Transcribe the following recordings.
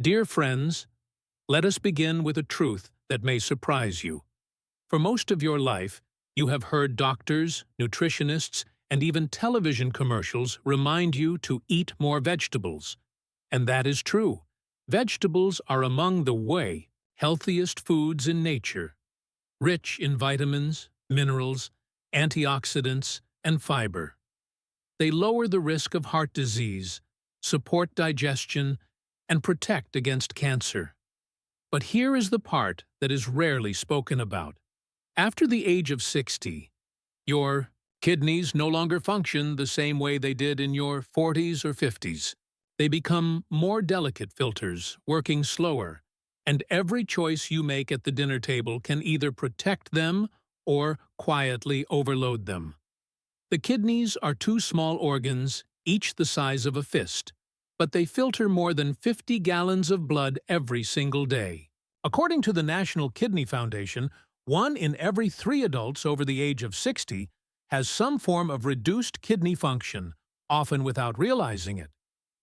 Dear friends, let us begin with a truth that may surprise you. For most of your life, you have heard doctors, nutritionists, and even television commercials remind you to eat more vegetables. And that is true. Vegetables are among the healthiest foods in nature, rich in vitamins, minerals, antioxidants, and fiber. They lower the risk of heart disease, support digestion, and protect against cancer. But here is the part that is rarely spoken about. After the age of 60, your kidneys no longer function the same way they did in your 40s or 50s. They become more delicate filters, working slower, and every choice you make at the dinner table can either protect them or quietly overload them. The kidneys are two small organs, each the size of a fist, but they filter more than 50 gallons of blood every single day. According to the National Kidney Foundation, 1 in every 3 adults over the age of 60 has some form of reduced kidney function, often without realizing it.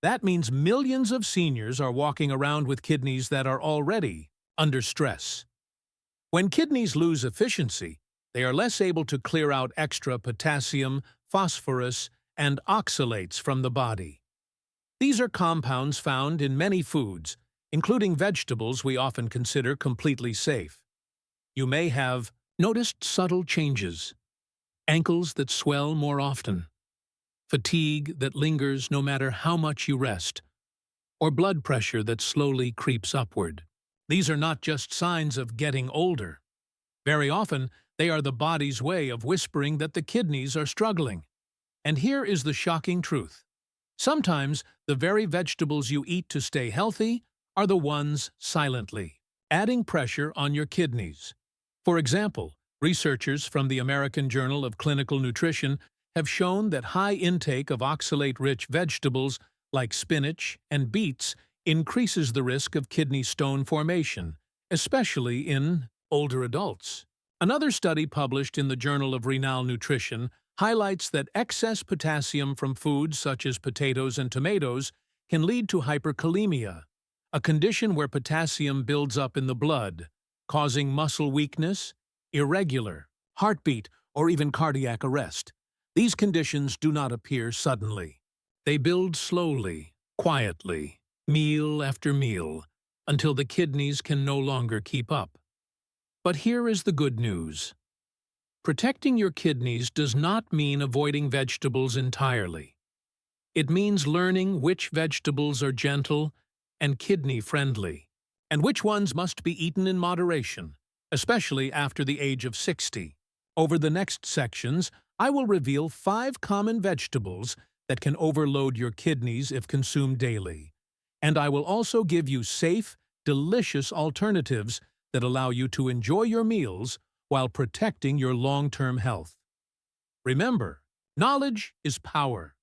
That means millions of seniors are walking around with kidneys that are already under stress. When kidneys lose efficiency, they are less able to clear out extra potassium, phosphorus, and oxalates from the body. These are compounds found in many foods, including vegetables we often consider completely safe. You may have noticed subtle changes: ankles that swell more often, fatigue that lingers no matter how much you rest, or blood pressure that slowly creeps upward. These are not just signs of getting older. Very often, they are the body's way of whispering that the kidneys are struggling. And here is the shocking truth. Sometimes, the very vegetables you eat to stay healthy are the ones silently adding pressure on your kidneys. For example, researchers from the American Journal of Clinical Nutrition have shown that high intake of oxalate-rich vegetables like spinach and beets increases the risk of kidney stone formation, especially in older adults. Another study published in the Journal of Renal Nutrition highlights that excess potassium from foods such as potatoes and tomatoes can lead to hyperkalemia, a condition where potassium builds up in the blood, causing muscle weakness, irregular heartbeat, or even cardiac arrest. These conditions do not appear suddenly. They build slowly, quietly, meal after meal, until the kidneys can no longer keep up. But here is the good news. Protecting your kidneys does not mean avoiding vegetables entirely. It means learning which vegetables are gentle and kidney-friendly, and which ones must be eaten in moderation, especially after the age of 60. Over the next sections, I will reveal 5 common vegetables that can overload your kidneys if consumed daily. And I will also give you safe, delicious alternatives that allow you to enjoy your meals while protecting your long-term health. Remember, knowledge is power.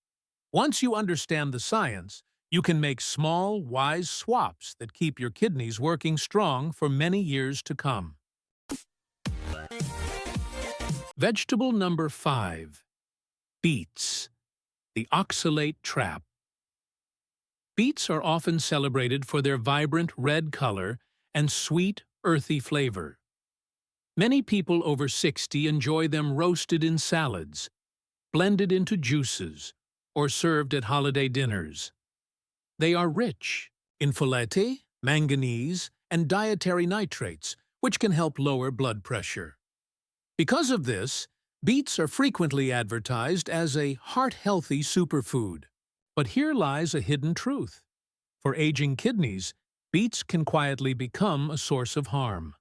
Once you understand the science, you can make small, wise swaps that keep your kidneys working strong for many years to come. Vegetable number 5. Beets. The oxalate trap. Beets are often celebrated for their vibrant red color and sweet, earthy flavor. Many people over 60 enjoy them roasted in salads, blended into juices, or served at holiday dinners. They are rich in folate, manganese, and dietary nitrates, which can help lower blood pressure. Because of this, beets are frequently advertised as a heart-healthy superfood. But here lies a hidden truth. For aging kidneys, beets can quietly become a source of harm.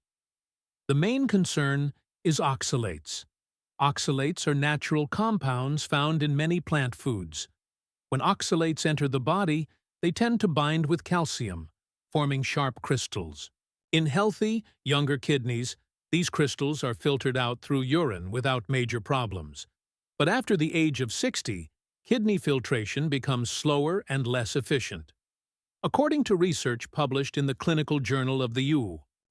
The main concern is oxalates. Oxalates are natural compounds found in many plant foods. When oxalates enter the body, they tend to bind with calcium, forming sharp crystals. In healthy, younger kidneys, these crystals are filtered out through urine without major problems. But after the age of 60, kidney filtration becomes slower and less efficient. According to research published in the Clinical Journal of the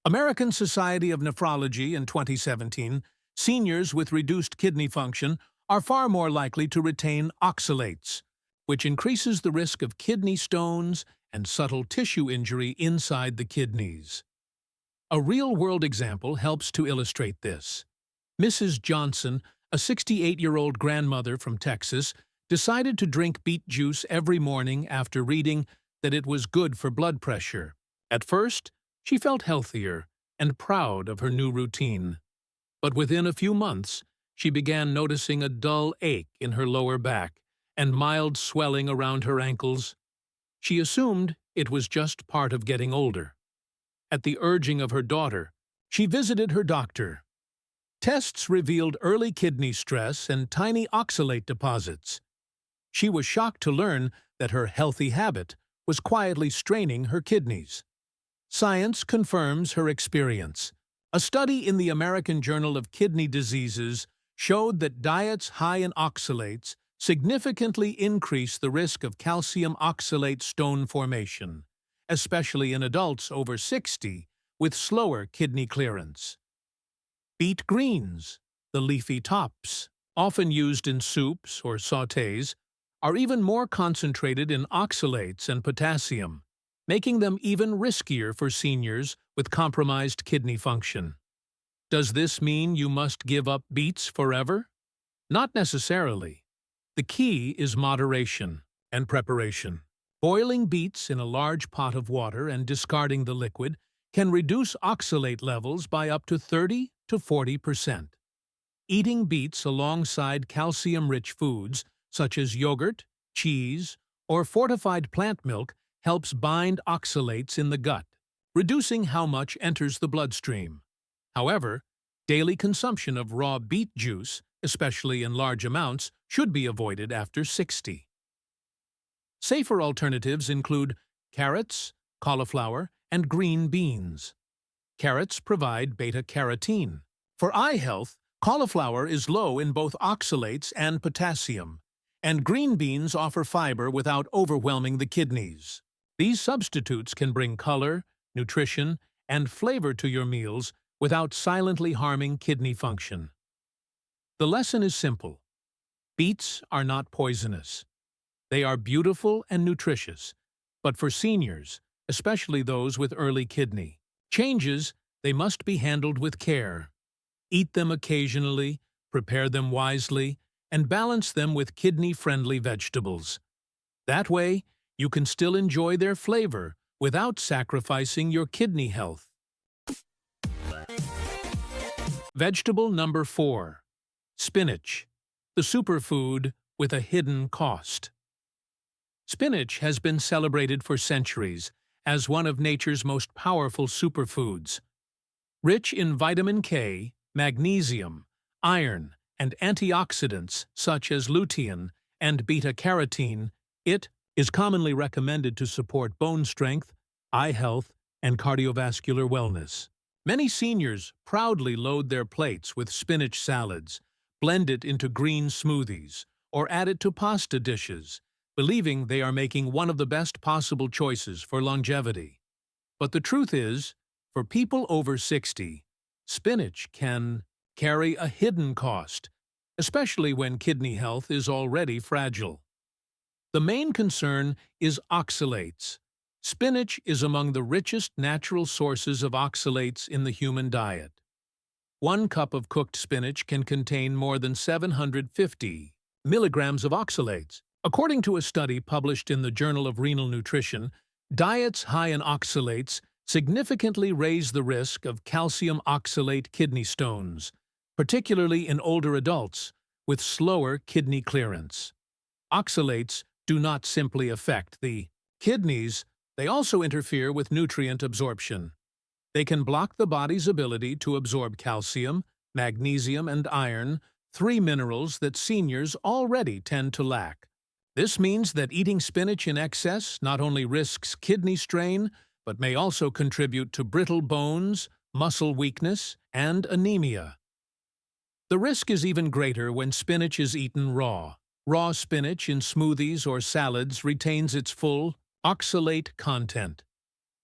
American Society of Nephrology in 2017, seniors with reduced kidney function are far more likely to retain oxalates, which increases the risk of kidney stones and subtle tissue injury inside the kidneys. A real-world example helps to illustrate this. Mrs. Johnson, a 68-year-old grandmother from Texas, decided to drink beet juice every morning after reading that it was good for blood pressure. At first, she felt healthier and proud of her new routine. But within a few months, she began noticing a dull ache in her lower back and mild swelling around her ankles. She assumed it was just part of getting older. At the urging of her daughter, she visited her doctor. Tests revealed early kidney stress and tiny oxalate deposits. She was shocked to learn that her healthy habit was quietly straining her kidneys. Science confirms her experience. A study in the American Journal of Kidney Diseases showed that diets high in oxalates significantly increase the risk of calcium oxalate stone formation, especially in adults over 60 with slower kidney clearance. Beet greens, the leafy tops, often used in soups or sautés, are even more concentrated in oxalates and potassium, making them even riskier for seniors with compromised kidney function. Does this mean you must give up beets forever? Not necessarily. The key is moderation and preparation. Boiling beets in a large pot of water and discarding the liquid can reduce oxalate levels by up to 30 to 40%. Eating beets alongside calcium-rich foods such as yogurt, cheese, or fortified plant milk helps bind oxalates in the gut, reducing how much enters the bloodstream. However, daily consumption of raw beet juice, especially in large amounts, should be avoided after 60. Safer alternatives include carrots, cauliflower, and green beans. Carrots provide beta-carotene. For eye health, cauliflower is low in both oxalates and potassium, and green beans offer fiber without overwhelming the kidneys. These substitutes can bring color, nutrition, and flavor to your meals without silently harming kidney function. The lesson is simple. Beets are not poisonous. They are beautiful and nutritious, but for seniors, especially those with early kidney changes, they must be handled with care. Eat them occasionally, prepare them wisely, and balance them with kidney-friendly vegetables. That way, you can still enjoy their flavor without sacrificing your kidney health. Vegetable number 4. Spinach, the superfood with a hidden cost. Spinach has been celebrated for centuries as one of nature's most powerful superfoods. Rich in vitamin K, magnesium, iron, and antioxidants such as lutein and beta-carotene, it is commonly recommended to support bone strength, eye health, and cardiovascular wellness. Many seniors proudly load their plates with spinach salads, blend it into green smoothies, or add it to pasta dishes, believing they are making one of the best possible choices for longevity. But the truth is, for people over 60, spinach can carry a hidden cost, especially when kidney health is already fragile. The main concern is oxalates. Spinach is among the richest natural sources of oxalates in the human diet. 1 cup of cooked spinach can contain more than 750 milligrams of oxalates. According to a study published in the Journal of Renal Nutrition, diets high in oxalates significantly raise the risk of calcium oxalate kidney stones, particularly in older adults with slower kidney clearance. Oxalates do not simply affect the kidneys, they also interfere with nutrient absorption. They can block the body's ability to absorb calcium, magnesium, and iron, 3 minerals that seniors already tend to lack. This means that eating spinach in excess not only risks kidney strain, but may also contribute to brittle bones, muscle weakness, and anemia. The risk is even greater when spinach is eaten raw. Raw spinach in smoothies or salads retains its full oxalate content.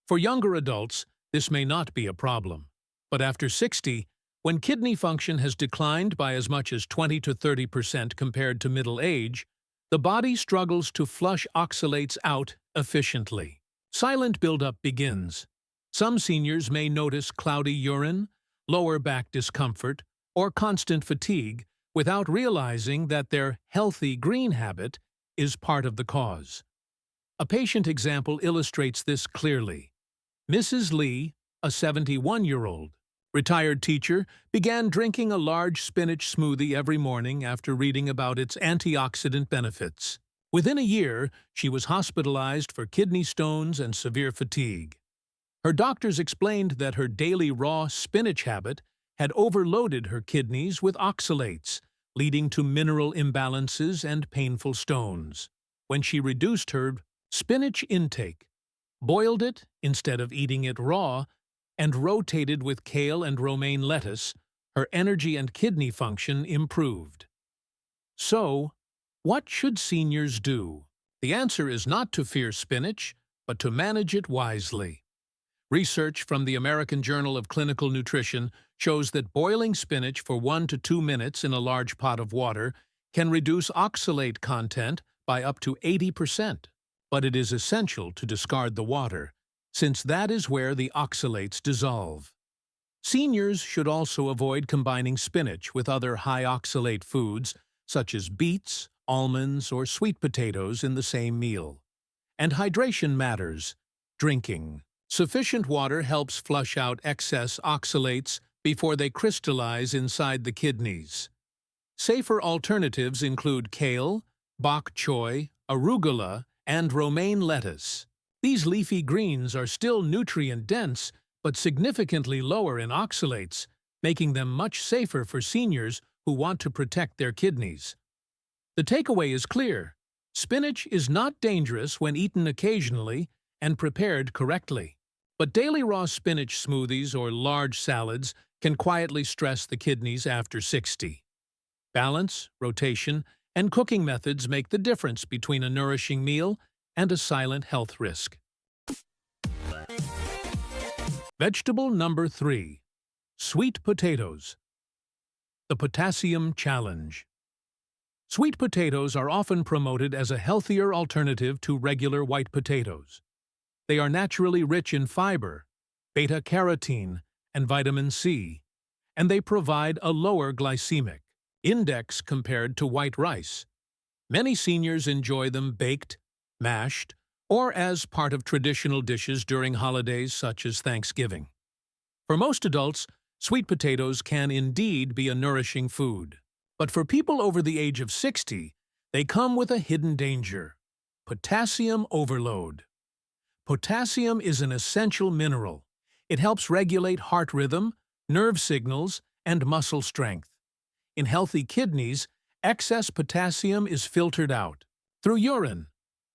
For younger adults, this may not be a problem. But after 60, when kidney function has declined by as much as 20 to 30% compared to middle age, the body struggles to flush oxalates out efficiently. Silent buildup begins. Some seniors may notice cloudy urine, lower back discomfort, or constant fatigue without realizing that their healthy green habit is part of the cause. A patient example illustrates this clearly. Mrs. Lee, a 71-year-old retired teacher, began drinking a large spinach smoothie every morning after reading about its antioxidant benefits. Within a year, she was hospitalized for kidney stones and severe fatigue. Her doctors explained that her daily raw spinach habit had overloaded her kidneys with oxalates, leading to mineral imbalances and painful stones. When she reduced her spinach intake, boiled it instead of eating it raw, and rotated with kale and romaine lettuce, her energy and kidney function improved. So, what should seniors do? The answer is not to fear spinach, but to manage it wisely. Research from the American Journal of Clinical Nutrition shows that boiling spinach for 1 to 2 minutes in a large pot of water can reduce oxalate content by up to 80%. But it is essential to discard the water, since that is where the oxalates dissolve. Seniors should also avoid combining spinach with other high-oxalate foods, such as beets, almonds, or sweet potatoes in the same meal. And hydration matters. Drinking sufficient water helps flush out excess oxalates before they crystallize inside the kidneys. Safer alternatives include kale, bok choy, arugula, and romaine lettuce. These leafy greens are still nutrient-dense, but significantly lower in oxalates, making them much safer for seniors who want to protect their kidneys. The takeaway is clear. Spinach is not dangerous when eaten occasionally and prepared correctly. But daily raw spinach smoothies or large salads can quietly stress the kidneys after 60. Balance, rotation, and cooking methods make the difference between a nourishing meal and a silent health risk. Vegetable number 3. Sweet potatoes. The potassium challenge. Sweet potatoes are often promoted as a healthier alternative to regular white potatoes. They are naturally rich in fiber, beta-carotene, and vitamin C, and they provide a lower glycemic index compared to white rice. Many seniors enjoy them baked, mashed, or as part of traditional dishes during holidays such as Thanksgiving. For most adults, sweet potatoes can indeed be a nourishing food. But for people over the age of 60, they come with a hidden danger: potassium overload. Potassium is an essential mineral. It helps regulate heart rhythm, nerve signals, and muscle strength. In healthy kidneys, excess potassium is filtered out through urine.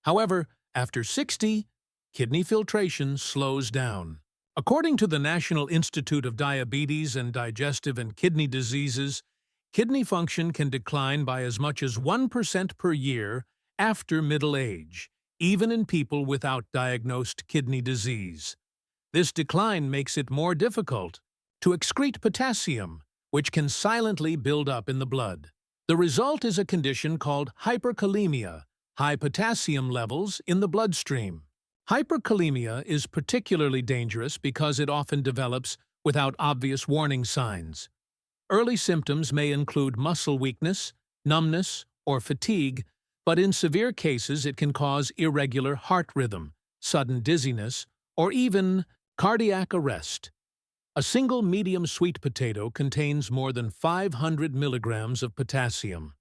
However, after 60, kidney filtration slows down. According to the National Institute of Diabetes and Digestive and Kidney Diseases, kidney function can decline by as much as 1% per year after middle age, even in people without diagnosed kidney disease. This decline makes it more difficult to excrete potassium, which can silently build up in the blood. The result is a condition called hyperkalemia, high potassium levels in the bloodstream. Hyperkalemia is particularly dangerous because it often develops without obvious warning signs. Early symptoms may include muscle weakness, numbness, or fatigue, but in severe cases it can cause irregular heart rhythm, sudden dizziness, or even cardiac arrest. A single medium sweet potato contains more than 500 milligrams of potassium.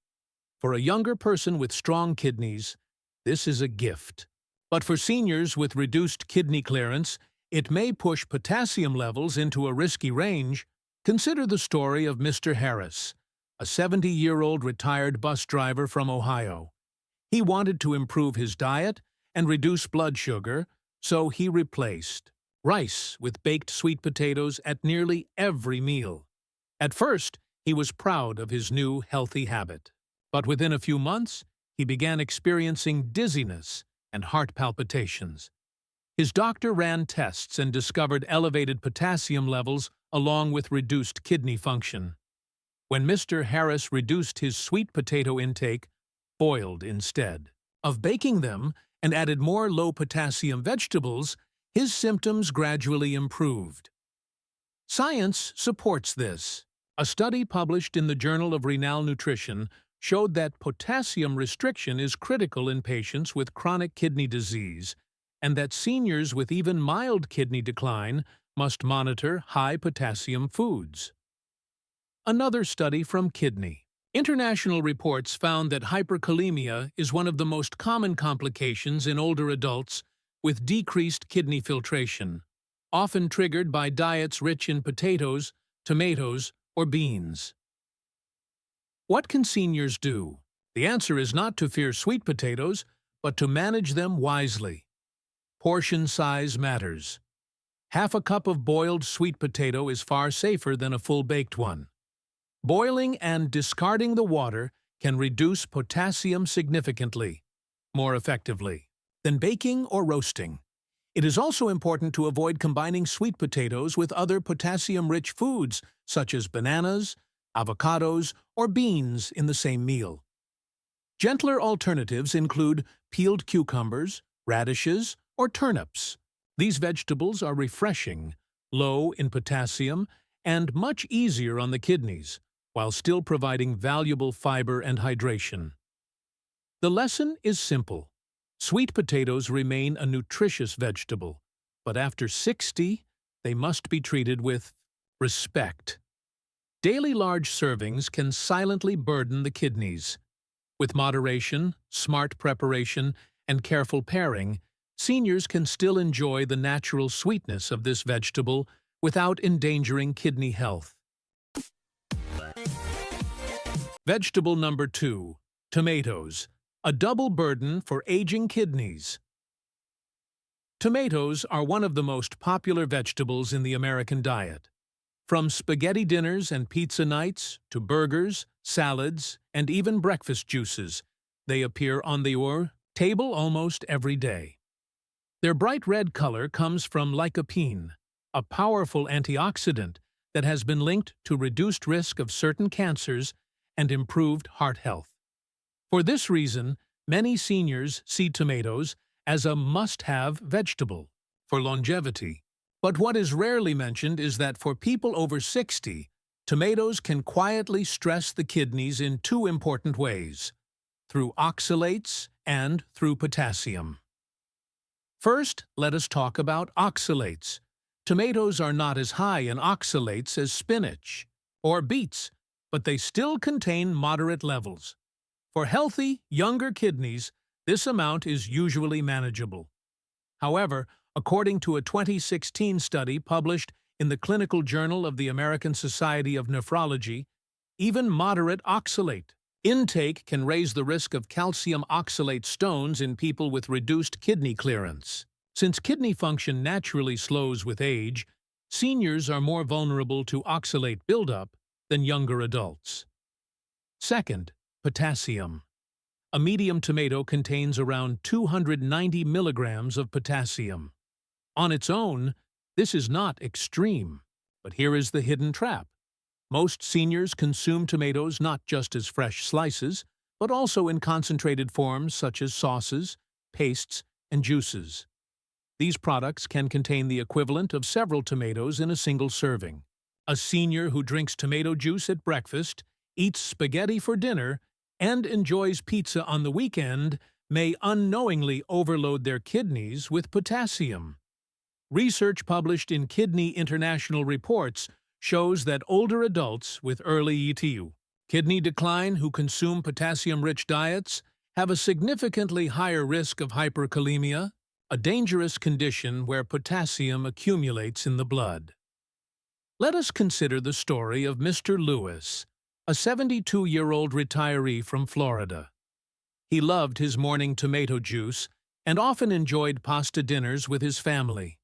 For a younger person with strong kidneys, this is a gift. But for seniors with reduced kidney clearance, it may push potassium levels into a risky range. Consider the story of Mr. Harris, a 70-year-old retired bus driver from Ohio. He wanted to improve his diet and reduce blood sugar, so he replaced rice with baked sweet potatoes at nearly every meal. At first, he was proud of his new healthy habit. But within a few months, he began experiencing dizziness and heart palpitations. His doctor ran tests and discovered elevated potassium levels along with reduced kidney function. When Mr. Harris reduced his sweet potato intake, boiled instead of baking them, and added more low-potassium vegetables, his symptoms gradually improved. Science supports this. A study published in the Journal of Renal Nutrition showed that potassium restriction is critical in patients with chronic kidney disease, and that seniors with even mild kidney decline must monitor high-potassium foods. Another study from Kidney. International reports found that hyperkalemia is one of the most common complications in older adults with decreased kidney filtration, often triggered by diets rich in potatoes, tomatoes, or beans. What can seniors do? The answer is not to fear sweet potatoes, but to manage them wisely. Portion size matters. Half a cup of boiled sweet potato is far safer than a full baked one. Boiling and discarding the water can reduce potassium significantly, more effectively, than baking or roasting. It is also important to avoid combining sweet potatoes with other potassium-rich foods such as bananas, avocados, or beans in the same meal. Gentler alternatives include peeled cucumbers, radishes, or turnips. These vegetables are refreshing, low in potassium, and much easier on the kidneys, while still providing valuable fiber and hydration. The lesson is simple. Sweet potatoes remain a nutritious vegetable, but after 60, they must be treated with respect. Daily large servings can silently burden the kidneys. With moderation, smart preparation, and careful pairing, seniors can still enjoy the natural sweetness of this vegetable without endangering kidney health. Vegetable number 2, tomatoes, a double burden for aging kidneys. Tomatoes are one of the most popular vegetables in the American diet. From spaghetti dinners and pizza nights to burgers, salads, and even breakfast juices, they appear on the table almost every day. Their bright red color comes from lycopene, a powerful antioxidant that has been linked to reduced risk of certain cancers and improved heart health. For this reason, many seniors see tomatoes as a must-have vegetable for longevity. But what is rarely mentioned is that for people over 60, tomatoes can quietly stress the kidneys in two important ways: through oxalates and through potassium. First, let us talk about oxalates. Tomatoes are not as high in oxalates as spinach or beets, but they still contain moderate levels. For healthy, younger kidneys, this amount is usually manageable. However, according to a 2016 study published in the Clinical Journal of the American Society of Nephrology, even moderate oxalate intake can raise the risk of calcium oxalate stones in people with reduced kidney clearance. Since kidney function naturally slows with age, seniors are more vulnerable to oxalate buildup than younger adults. Second, potassium. A medium tomato contains around 290 milligrams of potassium. On its own, this is not extreme, but here is the hidden trap. Most seniors consume tomatoes not just as fresh slices, but also in concentrated forms such as sauces, pastes, and juices. These products can contain the equivalent of several tomatoes in a single serving. A senior who drinks tomato juice at breakfast, eats spaghetti for dinner, and enjoys pizza on the weekend may unknowingly overload their kidneys with potassium. Research published in Kidney International Reports shows that older adults with early kidney decline who consume potassium-rich diets have a significantly higher risk of hyperkalemia, a dangerous condition where potassium accumulates in the blood. Let us consider the story of Mr. Lewis, a 72-year-old retiree from Florida. He loved his morning tomato juice and often enjoyed pasta dinners with his family.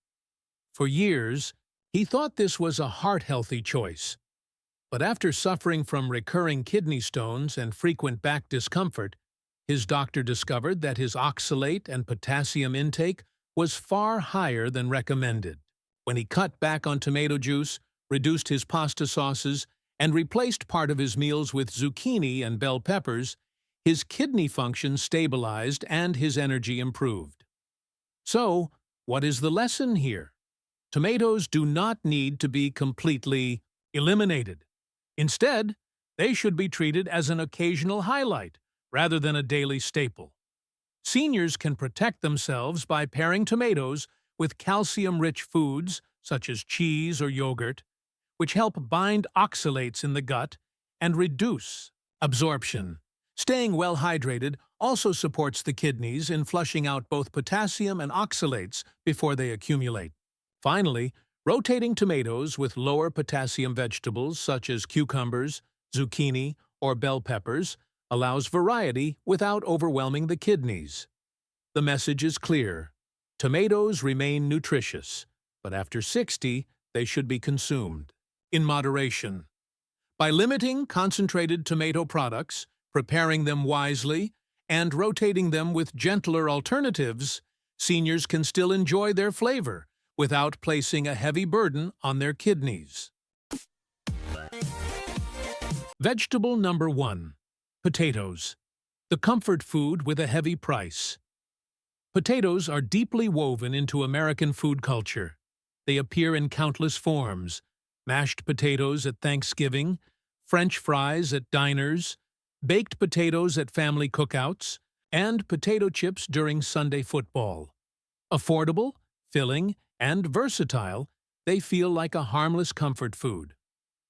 For years, he thought this was a heart-healthy choice. But after suffering from recurring kidney stones and frequent back discomfort, his doctor discovered that his oxalate and potassium intake was far higher than recommended. When he cut back on tomato juice, reduced his pasta sauces, and replaced part of his meals with zucchini and bell peppers, his kidney function stabilized and his energy improved. So, what is the lesson here? Tomatoes do not need to be completely eliminated. Instead, they should be treated as an occasional highlight rather than a daily staple. Seniors can protect themselves by pairing tomatoes with calcium-rich foods such as cheese or yogurt, which help bind oxalates in the gut and reduce absorption. Staying well hydrated also supports the kidneys in flushing out both potassium and oxalates before they accumulate. Finally, rotating tomatoes with lower potassium vegetables such as cucumbers, zucchini, or bell peppers allows variety without overwhelming the kidneys. The message is clear. Tomatoes remain nutritious, but after 60, they should be consumed in moderation. By limiting concentrated tomato products, preparing them wisely, and rotating them with gentler alternatives, seniors can still enjoy their flavor without placing a heavy burden on their kidneys. Vegetable number 1. Potatoes. The comfort food with a heavy price. Potatoes are deeply woven into American food culture. They appear in countless forms: mashed potatoes at Thanksgiving, French fries at diners, baked potatoes at family cookouts, and potato chips during Sunday football. Affordable, filling, and versatile, they feel like a harmless comfort food.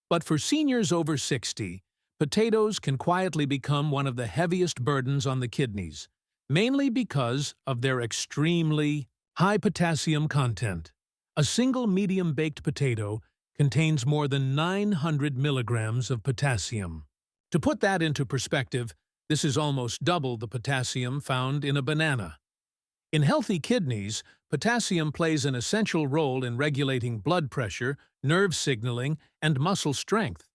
But for seniors over 60, potatoes can quietly become one of the heaviest burdens on the kidneys, mainly because of their extremely high potassium content. A single medium-baked potato contains more than 900 milligrams of potassium. To put that into perspective, this is almost double the potassium found in a banana. In healthy kidneys, potassium plays an essential role in regulating blood pressure, nerve signaling, and muscle strength.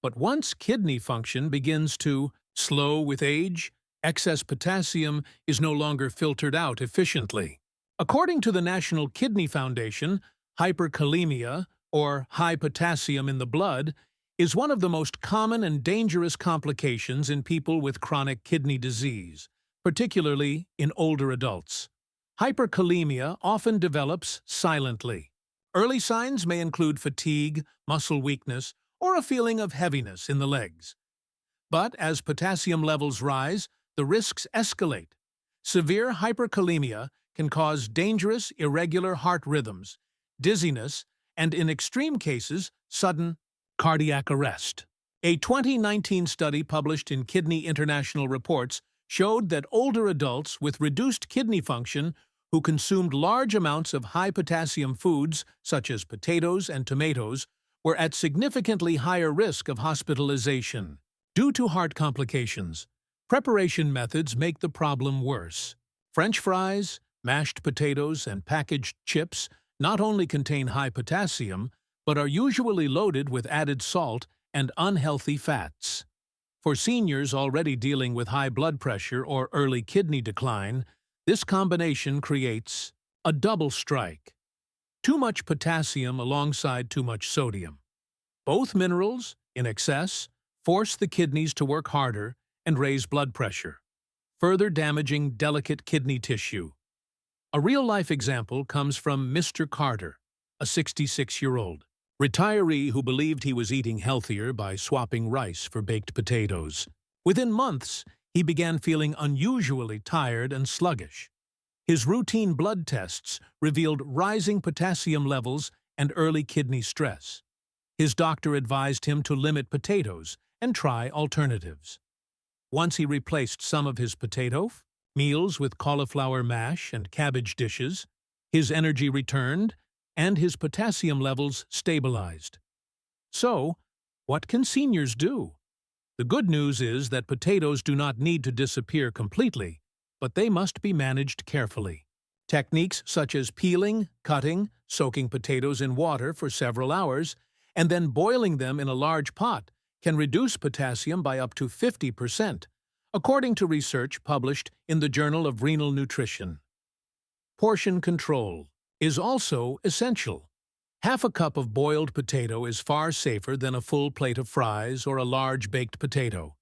But once kidney function begins to slow with age, excess potassium is no longer filtered out efficiently. According to the National Kidney Foundation, hyperkalemia, or high potassium in the blood, is one of the most common and dangerous complications in people with chronic kidney disease, particularly in older adults. Hyperkalemia often develops silently. Early signs may include fatigue, muscle weakness, or a feeling of heaviness in the legs. But as potassium levels rise, the risks escalate. Severe hyperkalemia can cause dangerous, irregular heart rhythms, dizziness, and in extreme cases, sudden cardiac arrest. A 2019 study published in Kidney International Reports showed that older adults with reduced kidney function who consumed large amounts of high-potassium foods, such as potatoes and tomatoes, were at significantly higher risk of hospitalization. Due to heart complications, preparation methods make the problem worse. French fries, mashed potatoes, and packaged chips not only contain high potassium, but are usually loaded with added salt and unhealthy fats. For seniors already dealing with high blood pressure or early kidney decline, this combination creates a double strike. Too much potassium alongside too much sodium. Both minerals, in excess, force the kidneys to work harder and raise blood pressure, further damaging delicate kidney tissue. A real-life example comes from Mr. Carter, a 66-year-old retiree who believed he was eating healthier by swapping rice for baked potatoes. Within months, he began feeling unusually tired and sluggish. His routine blood tests revealed rising potassium levels and early kidney stress. His doctor advised him to limit potatoes and try alternatives. Once he replaced some of his potato meals with cauliflower mash and cabbage dishes, his energy returned and his potassium levels stabilized. So, what can seniors do? The good news is that potatoes do not need to disappear completely, but they must be managed carefully. Techniques such as peeling, cutting, soaking potatoes in water for several hours, and then boiling them in a large pot can reduce potassium by up to 50%, according to research published in the Journal of Renal Nutrition. Portion control is also essential. Half a cup of boiled potato is far safer than a full plate of fries or a large baked potato.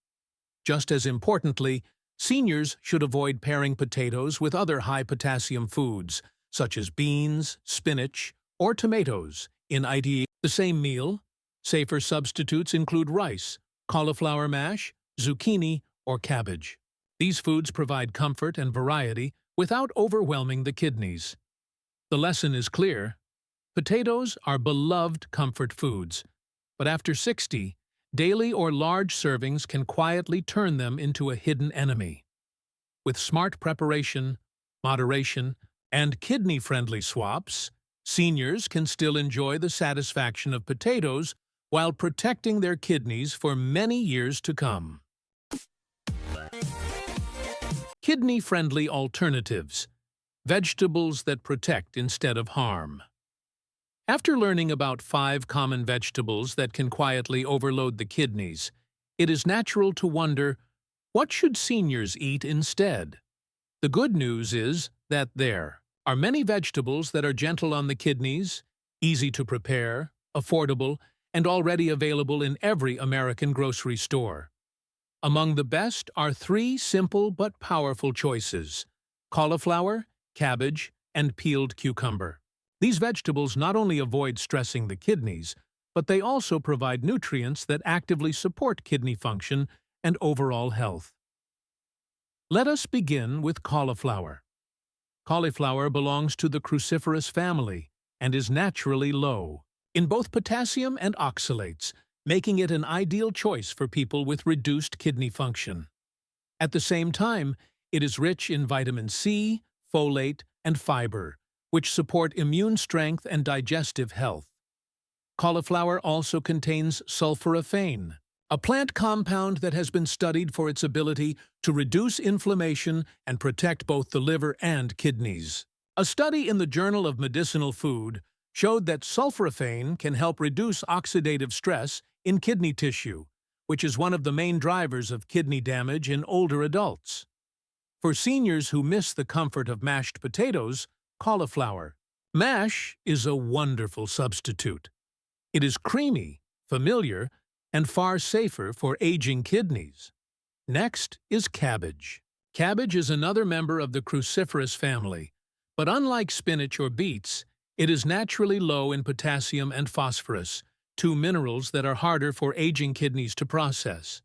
Just as importantly, seniors should avoid pairing potatoes with other high-potassium foods, such as beans, spinach, or tomatoes, in the same meal. Safer substitutes include rice, cauliflower mash, zucchini, or cabbage. These foods provide comfort and variety without overwhelming the kidneys. The lesson is clear. Potatoes are beloved comfort foods, but after 60, daily or large servings can quietly turn them into a hidden enemy. With smart preparation, moderation, and kidney-friendly swaps, seniors can still enjoy the satisfaction of potatoes while protecting their kidneys for many years to come. Kidney-friendly alternatives: vegetables that protect instead of harm. After learning about 5 common vegetables that can quietly overload the kidneys, it is natural to wonder, what should seniors eat instead? The good news is that there are many vegetables that are gentle on the kidneys, easy to prepare, affordable, and already available in every American grocery store. Among the best are 3 simple but powerful choices: cauliflower, cabbage, and peeled cucumber. These vegetables not only avoid stressing the kidneys, but they also provide nutrients that actively support kidney function and overall health. Let us begin with cauliflower. Cauliflower belongs to the cruciferous family and is naturally low in both potassium and oxalates, making it an ideal choice for people with reduced kidney function. At the same time, it is rich in vitamin C, folate, and fiber, which support immune strength and digestive health. Cauliflower also contains sulforaphane, a plant compound that has been studied for its ability to reduce inflammation and protect both the liver and kidneys. A study in the Journal of Medicinal Food showed that sulforaphane can help reduce oxidative stress in kidney tissue, which is one of the main drivers of kidney damage in older adults. For seniors who miss the comfort of mashed potatoes, cauliflower mash is a wonderful substitute. It is creamy, familiar, and far safer for aging kidneys. Next is cabbage. Cabbage is another member of the cruciferous family, but unlike spinach or beets, it is naturally low in potassium and phosphorus, 2 minerals that are harder for aging kidneys to process.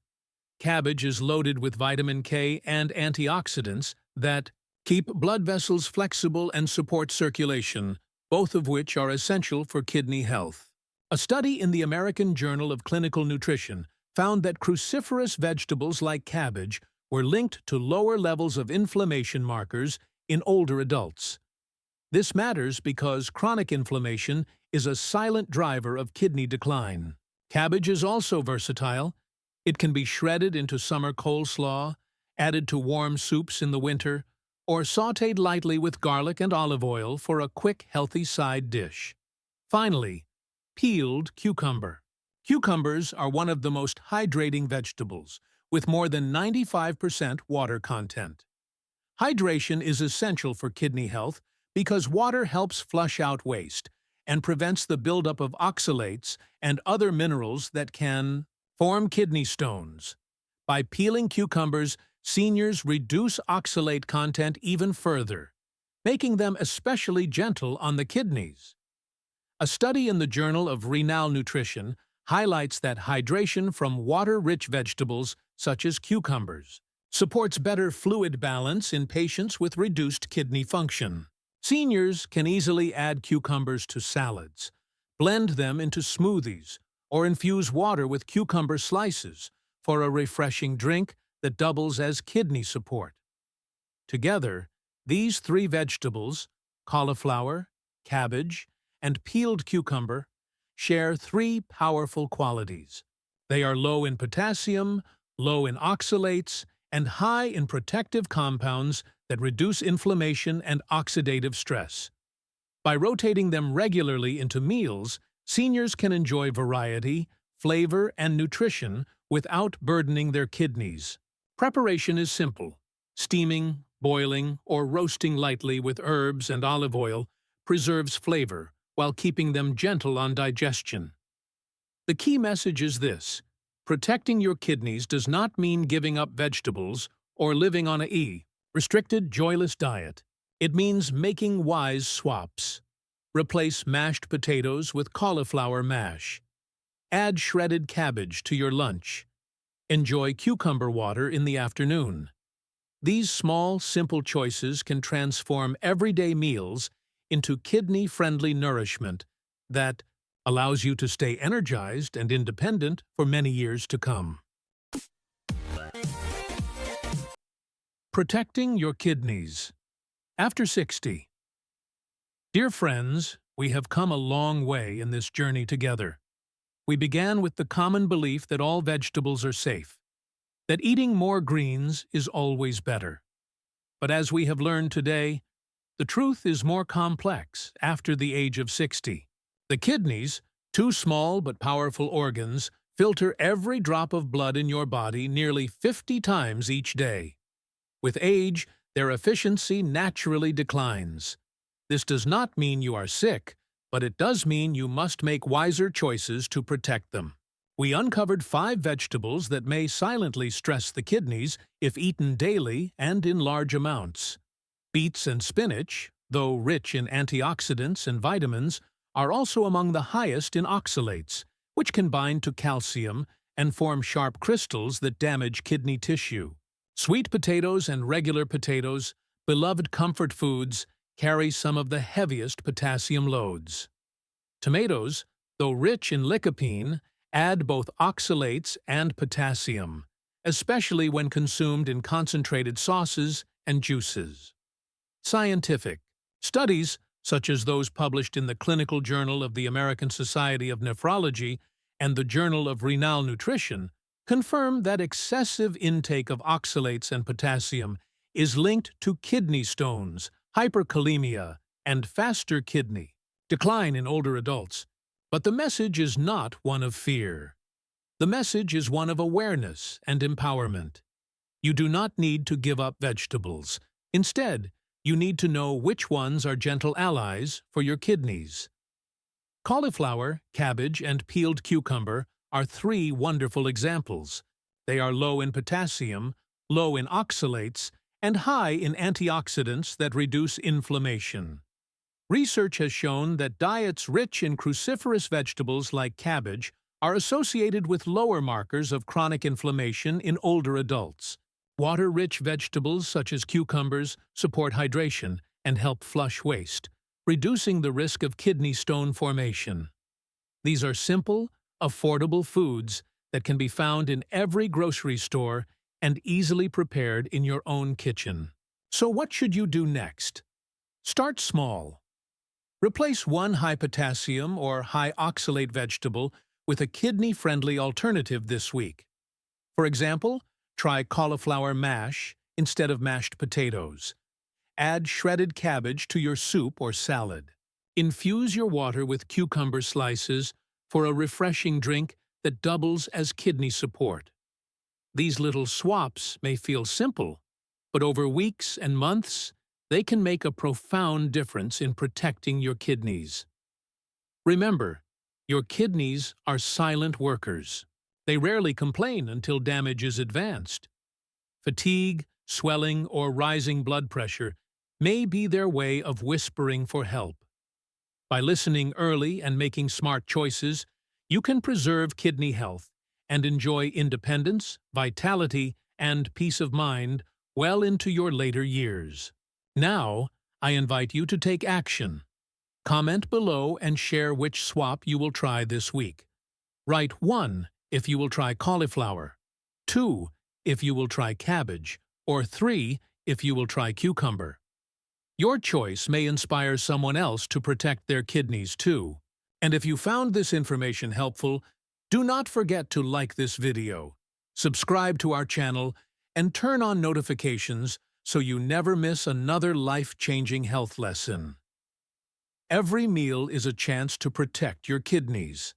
Cabbage is loaded with vitamin K and antioxidants that keep blood vessels flexible and support circulation, both of which are essential for kidney health. A study in the American Journal of Clinical Nutrition found that cruciferous vegetables like cabbage were linked to lower levels of inflammation markers in older adults. This matters because chronic inflammation is a silent driver of kidney decline. Cabbage is also versatile. It can be shredded into summer coleslaw, added to warm soups in the winter, or sautéed lightly with garlic and olive oil for a quick, healthy side dish. Finally, peeled cucumber. Cucumbers are one of the most hydrating vegetables, with more than 95% water content. Hydration is essential for kidney health because water helps flush out waste and prevents the buildup of oxalates and other minerals that can form kidney stones. By peeling cucumbers, seniors reduce oxalate content even further, making them especially gentle on the kidneys. A study in the Journal of Renal Nutrition highlights that hydration from water-rich vegetables, such as cucumbers, supports better fluid balance in patients with reduced kidney function. Seniors can easily add cucumbers to salads, blend them into smoothies, or infuse water with cucumber slices for a refreshing drink that doubles as kidney support. Together, these 3 vegetables, cauliflower, cabbage, and peeled cucumber, share 3 powerful qualities. They are low in potassium, low in oxalates, and high in protective compounds that reduce inflammation and oxidative stress. By rotating them regularly into meals, seniors can enjoy variety, flavor, and nutrition without burdening their kidneys. Preparation is simple. Steaming, boiling, or roasting lightly with herbs and olive oil preserves flavor while keeping them gentle on digestion. The key message is this: Protecting your kidneys does not mean giving up vegetables or living on a restricted, joyless diet. It means making wise swaps. Replace mashed potatoes with cauliflower mash. Add shredded cabbage to your lunch. Enjoy cucumber water in the afternoon. These small, simple choices can transform everyday meals into kidney-friendly nourishment that allows you to stay energized and independent for many years to come. Protecting your kidneys. After 60. Dear friends, we have come a long way in this journey together. We began with the common belief that all vegetables are safe, that eating more greens is always better. But as we have learned today, the truth is more complex after the age of 60. The kidneys, two small but powerful organs, filter every drop of blood in your body nearly 50 times each day. With age, their efficiency naturally declines. This does not mean you are sick, but it does mean you must make wiser choices to protect them. We uncovered 5 vegetables that may silently stress the kidneys if eaten daily and in large amounts. Beets and spinach, though rich in antioxidants and vitamins, are also among the highest in oxalates, which can bind to calcium and form sharp crystals that damage kidney tissue. Sweet potatoes and regular potatoes, beloved comfort foods, carry some of the heaviest potassium loads. Tomatoes, though rich in lycopene, add both oxalates and potassium, especially when consumed in concentrated sauces and juices. Scientific studies, such as those published in the Clinical Journal of the American Society of Nephrology and the Journal of Renal Nutrition, confirm that excessive intake of oxalates and potassium is linked to kidney stones, hyperkalemia, and faster kidney decline in older adults. But the message is not one of fear. The message is one of awareness and empowerment. You do not need to give up vegetables. Instead, you need to know which ones are gentle allies for your kidneys. Cauliflower, cabbage, and peeled cucumber are 3 wonderful examples. They are low in potassium, low in oxalates, and high in antioxidants that reduce inflammation. Research has shown that diets rich in cruciferous vegetables like cabbage are associated with lower markers of chronic inflammation in older adults. Water-rich vegetables such as cucumbers support hydration and help flush waste, reducing the risk of kidney stone formation. These are simple, affordable foods that can be found in every grocery store and easily prepared in your own kitchen. So what should you do next? Start small. Replace one high-potassium or high-oxalate vegetable with a kidney-friendly alternative this week. For example, try cauliflower mash instead of mashed potatoes. Add shredded cabbage to your soup or salad. Infuse your water with cucumber slices for a refreshing drink that doubles as kidney support. These little swaps may feel simple, but over weeks and months, they can make a profound difference in protecting your kidneys. Remember, your kidneys are silent workers. They rarely complain until damage is advanced. Fatigue, swelling, or rising blood pressure may be their way of whispering for help. By listening early and making smart choices, you can preserve kidney health and enjoy independence, vitality, and peace of mind well into your later years. Now, I invite you to take action. Comment below and share which swap you will try this week. Write 1 if you will try cauliflower, 2 if you will try cabbage, or 3 if you will try cucumber. Your choice may inspire someone else to protect their kidneys too. And if you found this information helpful, do not forget to like this video, subscribe to our channel, and turn on notifications so you never miss another life-changing health lesson. Every meal is a chance to protect your kidneys.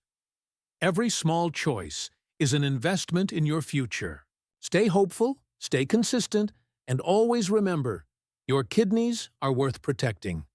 Every small choice is an investment in your future. Stay hopeful, stay consistent, and always remember, your kidneys are worth protecting.